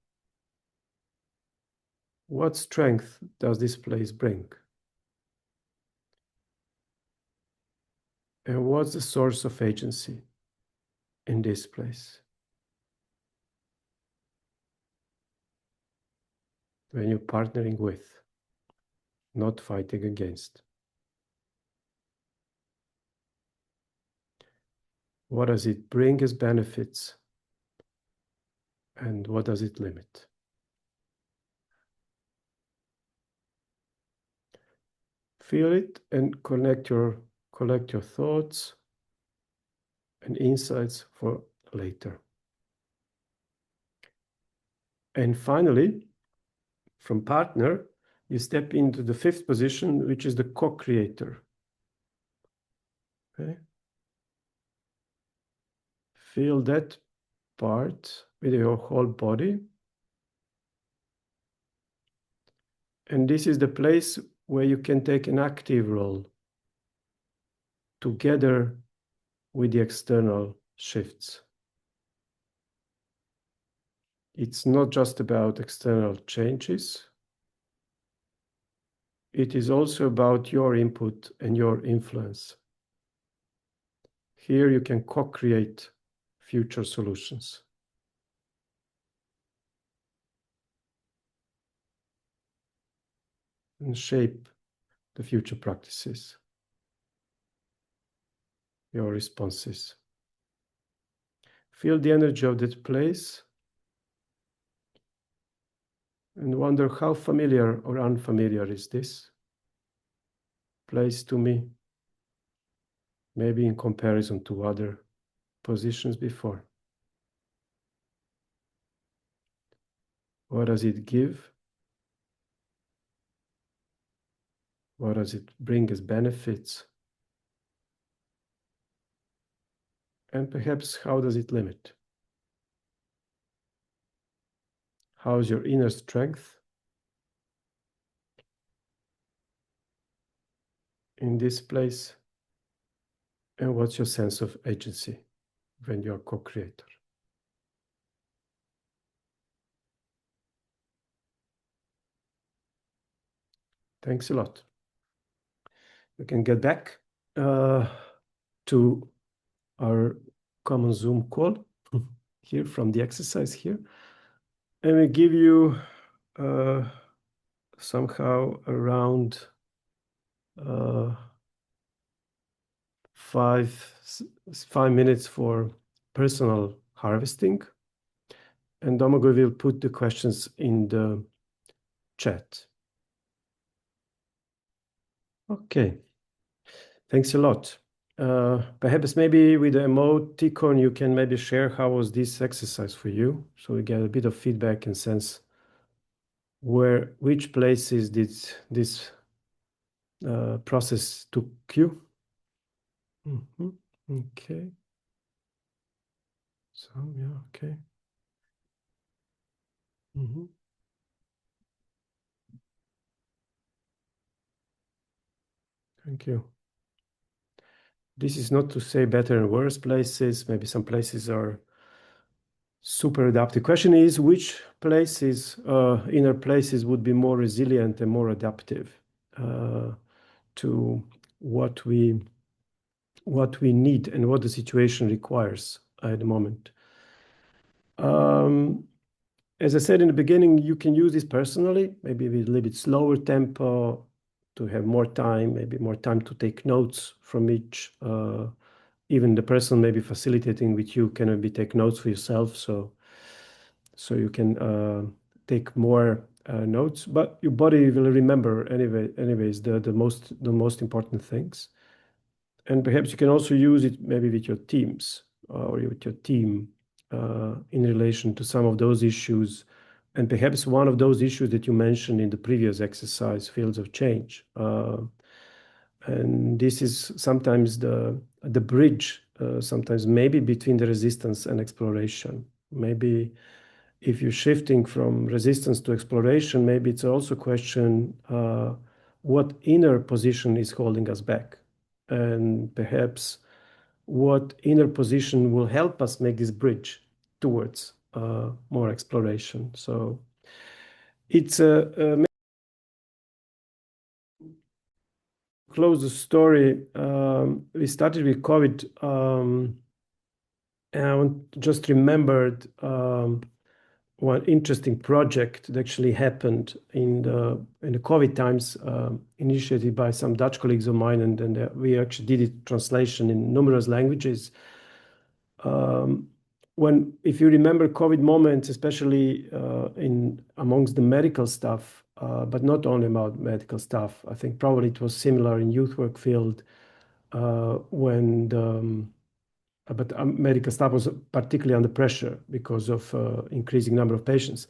what strength does this place bring? And what's the source of agency in this place? When you're partnering with, not fighting against. What does it bring as benefits? And what does it limit? Feel it and collect your thoughts and insights for later. And finally, from partner, you step into the fifth position, which is the co-creator. Okay? Feel that part with your whole body. And this is the place where you can take an active role together with the external shifts. It's not just about external changes. It is also about your input and your influence. Here you can co-create future solutions. And shape the future practices, your responses. Feel the energy of that place and wonder how familiar or unfamiliar is this place to me, maybe in comparison to other positions before. What does it give? What does it bring as benefits? And perhaps how does it limit? How's your inner strength in this place? And what's your sense of agency when you're co-creator? Thanks a lot. We can get back to our common Zoom call here from the exercise here. And we give you somehow around 5 minutes for personal harvesting. And Domagoj will put the questions in the chat. Okay. Thanks a lot. Perhaps maybe with the emoticon, you can maybe share how was this exercise for you, so we get a bit of feedback and sense which places did this process took you. Okay. So yeah, okay. Thank you. This is not to say better and worse places. Maybe some places are super adaptive. Question is, which places, inner places, would be more resilient and more adaptive to what we need and what the situation requires at the moment. As I said in the beginning, you can use this personally, maybe with a little bit slower tempo, to have more time, maybe more time to take notes from each. Even the person maybe facilitating with you can maybe take notes for yourself, so you can take more notes, but your body will remember anyways the most important things. And perhaps you can also use it maybe with your teams. or with your team in relation to some of those issues, and perhaps one of those issues that you mentioned in the previous exercise, fields of change. And this is sometimes the bridge, sometimes maybe between the resistance and exploration. Maybe if you're shifting from resistance to exploration, maybe it's also a question what inner position is holding us back, and perhaps what inner position will help us make this bridge towards more exploration. So it's a close the story. We started with COVID, and just remembered one interesting project that actually happened in the COVID times, initiated by some Dutch colleagues of mine, and then we actually did it translation in numerous languages. If you remember COVID moments, especially in amongst the medical staff, but not only about medical staff, I think probably it was similar in youth work field when medical staff was particularly under pressure because of increasing number of patients.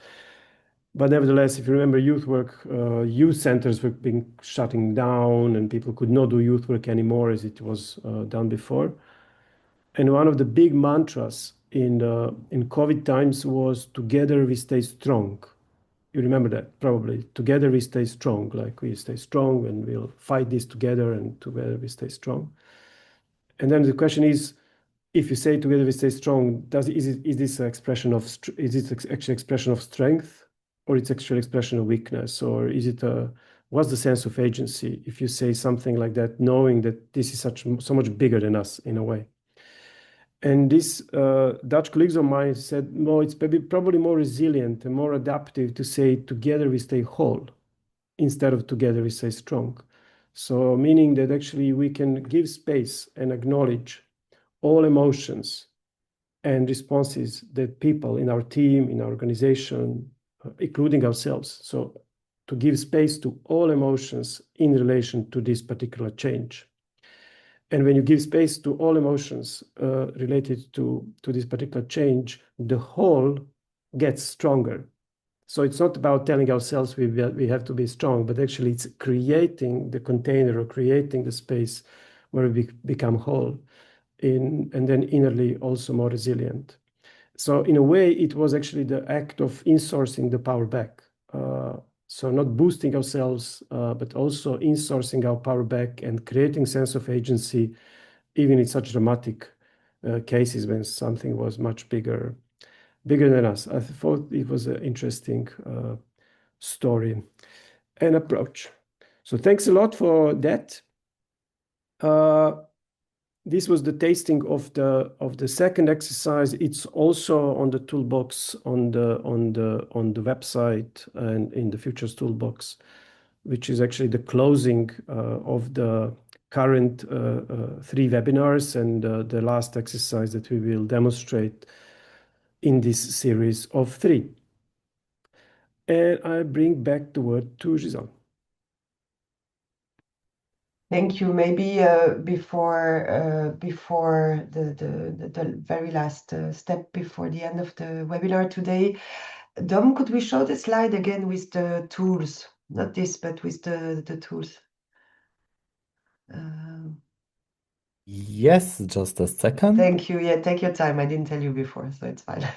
But nevertheless, if you remember youth work, youth centers were being shutting down, and people could not do youth work anymore as it was done before. And one of the big mantras in COVID times was "Together we stay strong." You remember that probably. Together we stay strong, like we stay strong and we'll fight this together, and together we stay strong. And then the question is, if you say together we stay strong, is this an expression of actually expression of strength, or it's actually expression of weakness, or is it what's the sense of agency if you say something like that, knowing that this is so much bigger than us in a way? And these Dutch colleagues of mine said, no, it's probably more resilient and more adaptive to say together we stay whole instead of together we stay strong. So meaning that actually we can give space and acknowledge all emotions and responses that people in our team, in our organization, including ourselves. So to give space to all emotions in relation to this particular change. And when you give space to all emotions related to this particular change, the whole gets stronger. So it's not about telling ourselves we have to be strong, but actually it's creating the container or creating the space where we become whole and then innerly also more resilient. So in a way, it was actually the act of insourcing the power back. So not boosting ourselves, but also insourcing our power back and creating sense of agency, even in such dramatic cases when something was much bigger than us. I thought it was an interesting story and approach. So thanks a lot for that. This was the tasting of the second exercise. It's also on the toolbox on the website and in the Futures Toolbox, which is actually the closing of the current 3 webinars and the last exercise that we will demonstrate in this series of 3. And I bring back the word to Giselle. Thank you. Maybe before the very last step before the end of the webinar today, Dom, could we show the slide again with the tools? Not this, but with the tools. Yes, just a second. Thank you. Yeah, take your time. I didn't tell you before, so it's fine.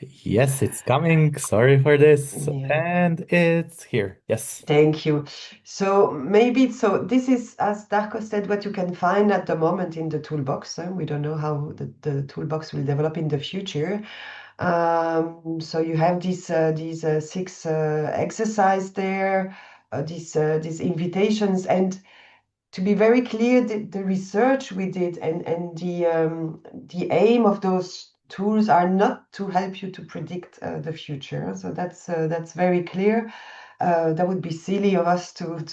Yes, it's coming. Sorry for this. Yeah. And it's here. Yes. Thank you. So this is, as Darko said, what you can find at the moment in the toolbox. We don't know how the toolbox will develop in the future. So you have these 6 exercises there, these invitations, and to be very clear, the research we did and the aim of those tools are not to help you to predict the future. So that's very clear. That would be silly of us to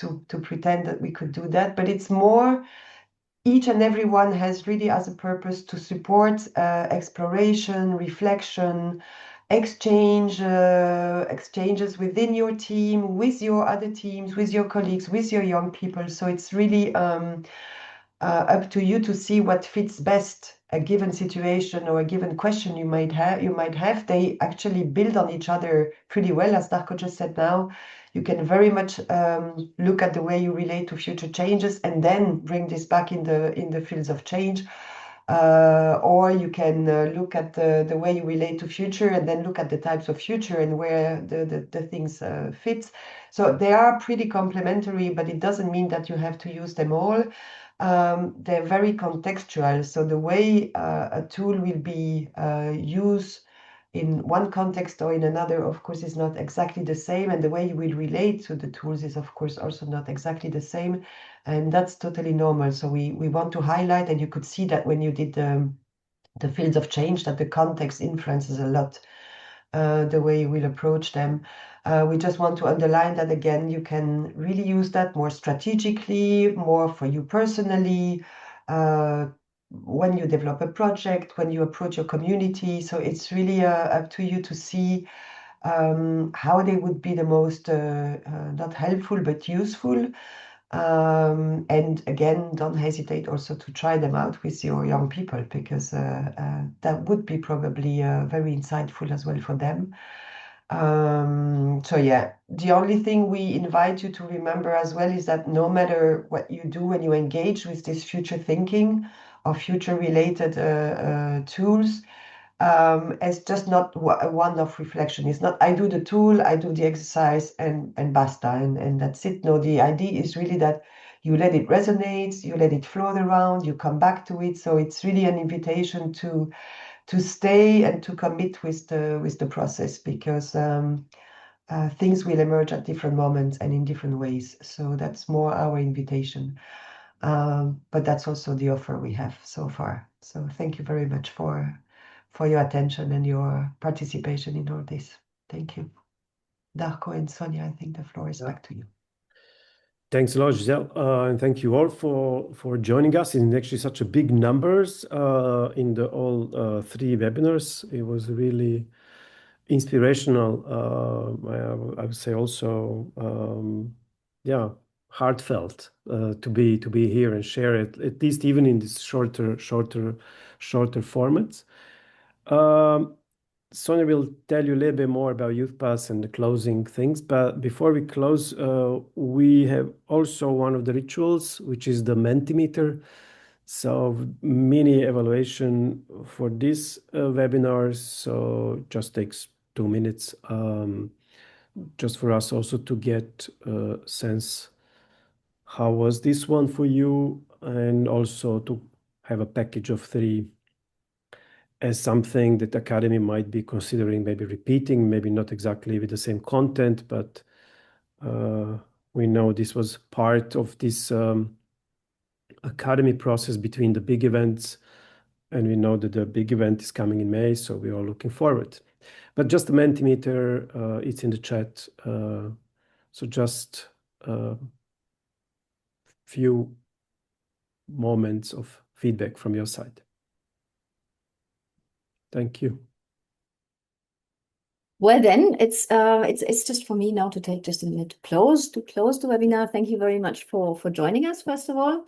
pretend that we could do that, but it's more, each and every one has really as a purpose to support exploration, reflection, exchanges within your team, with your other teams, with your colleagues, with your young people. So it's really up to you to see what fits best a given situation or a given question you might have. They actually build on each other pretty well, as Darko just said now. You can very much look at the way you relate to future changes and then bring this back in the fields of change. Or you can look at the way you relate to future and then look at the types of future and where the things fit. So they are pretty complementary, but it doesn't mean that you have to use them all. They're very contextual. So the way a tool will be used in one context or in another, of course, is not exactly the same. And the way you will relate to the tools is, of course, also not exactly the same. And that's totally normal. So we want to highlight, and you could see that when you did the fields of change, that the context influences a lot the way you will approach them. We just want to underline that, again, you can really use that more strategically, more for you personally, when you develop a project, when you approach your community. So it's really up to you to see how they would be the most, not helpful, but useful. And again, don't hesitate also to try them out with your young people, because that would be probably very insightful as well for them. So yeah, the only thing we invite you to remember as well is that no matter what you do when you engage with this future thinking or future related tools, it's just not a one-off reflection. It's not I do the tool, I do the exercise, and basta, and that's it. No, the idea is really that you let it resonate, you let it float around, you come back to it. So it's really an invitation to stay and to commit with the process, because things will emerge at different moments and in different ways. So that's more our invitation. But that's also the offer we have so far. So thank you very much for your attention and your participation in all this. Thank you. Darko and Sonia, I think the floor is back to you. Thanks a lot, Giselle, and thank you all for joining us in actually such a big numbers in the all 3 webinars. It was really inspirational. I would say also, yeah, heartfelt to be here and share it, at least even in this shorter formats. Sonia will tell you a little bit more about Youth Pass and the closing things. But before we close, we have also one of the rituals, which is the Mentimeter. So mini evaluation for this webinar. So just takes 2 minutes, just for us also to get a sense how was this one for you, and also to have a package of 3 as something that the Academy might be considering, maybe repeating, maybe not exactly with the same content, but we know this was part of this Academy process between the big events, and we know that the big event is coming in May, so we are looking forward. But just the Mentimeter, it's in the chat, so just a few moments of feedback from your side. Thank you. Well, then it's just for me now to take just a minute to close the webinar. Thank you very much for joining us, first of all.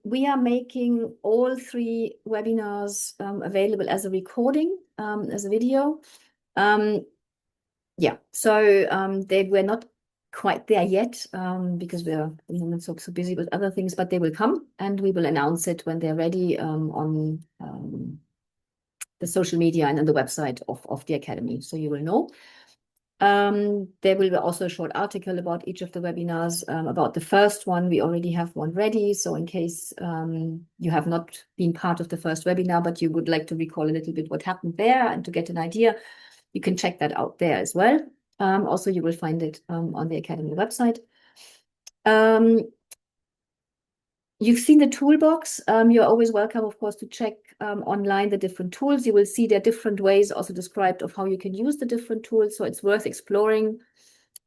We are making all 3 webinars available as a recording, as a video. Yeah, so they were not quite there yet because we're at the moment so busy with other things, but they will come, and we will announce it when they're ready on the social media and on the website of the Academy, so you will know. There will be also a short article about each of the webinars. About the first one, we already have one ready, so in case you have not been part of the first webinar, but you would like to recall a little bit what happened there and to get an idea, you can check that out there as well. Also, you will find it on the Academy website. You've seen the toolbox. You're always welcome, of course, to check online the different tools. You will see there are different ways also described of how you can use the different tools. So it's worth exploring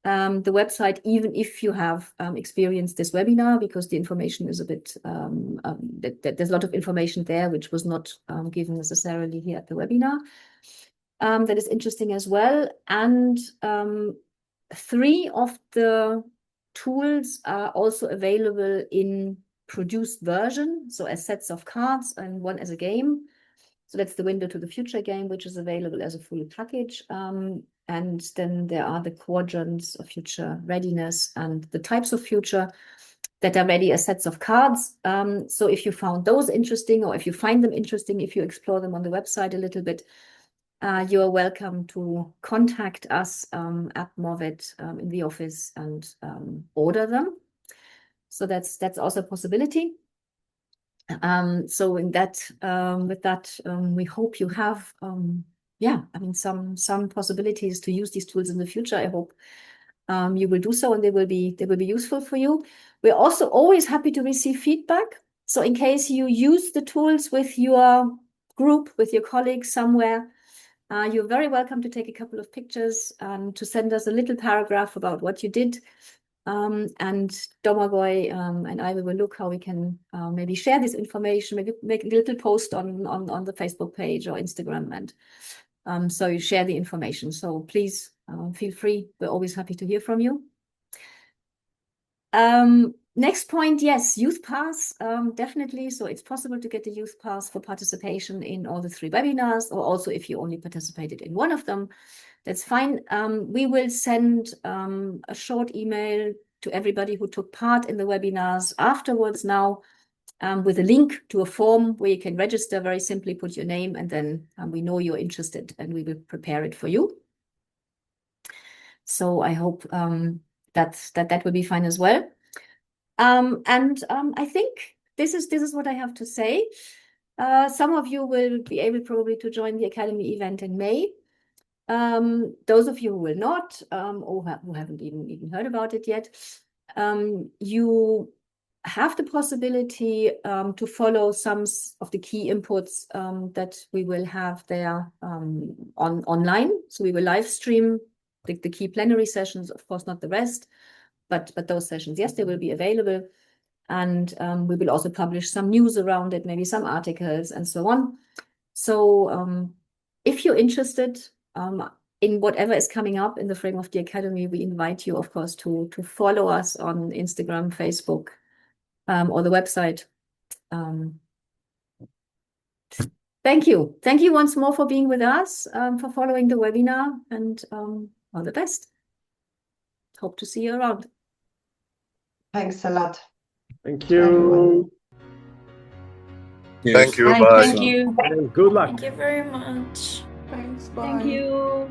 the website, even if you have experienced this webinar, because the information is a bit, there's a lot of information there which was not given necessarily here at the webinar. That is interesting as well. And 3 of the tools are also available in produced version, so as sets of cards and one as a game. So that's the Window to the Future game, which is available as a full package. And then there are the quadrants of future readiness and the types of future that are ready as sets of cards. So if you found those interesting, or if you find them interesting, if you explore them on the website a little bit, you are welcome to contact us at Morvet in the office and order them. So that's also a possibility. So in that, with that, we hope you have, some possibilities to use these tools in the future. I hope you will do so, and they will be useful for you. We're also always happy to receive feedback. So in case you use the tools with your group, with your colleagues somewhere, you're very welcome to take a couple of pictures and to send us a little paragraph about what you did. And Domagoj and I will look how we can maybe share this information, maybe make a little post on the Facebook page or Instagram, and so you share the information. So please feel free. We're always happy to hear from you. Next point, yes, Youth Pass, definitely. So it's possible to get a Youth Pass for participation in all the 3 webinars, or also if you only participated in one of them, that's fine. We will send a short email to everybody who took part in the webinars afterwards now, with a link to a form where you can register, very simply put your name, and then we know you're interested and we will prepare it for you. So I hope that will be fine as well. I think this is what I have to say. Some of you will be able probably to join the Academy event in May. Those of you who will not, or who haven't even heard about it yet, you have the possibility to follow some of the key inputs that we will have there online. So we will live stream the key plenary sessions, of course, not the rest, but those sessions, yes, they will be available. And we will also publish some news around it, maybe some articles and so on. So if you're interested in whatever is coming up in the frame of the Academy, we invite you, of course, to follow us on Instagram, Facebook, or the website. Thank you. Thank you once more for being with us, for following the webinar, and all the best. Hope to see you around. Thanks a lot. Thank to everyone. you. Cheers. Thank you. Thank Bye. you. And good luck. Thank you very much. Thanks, bye. Thank you.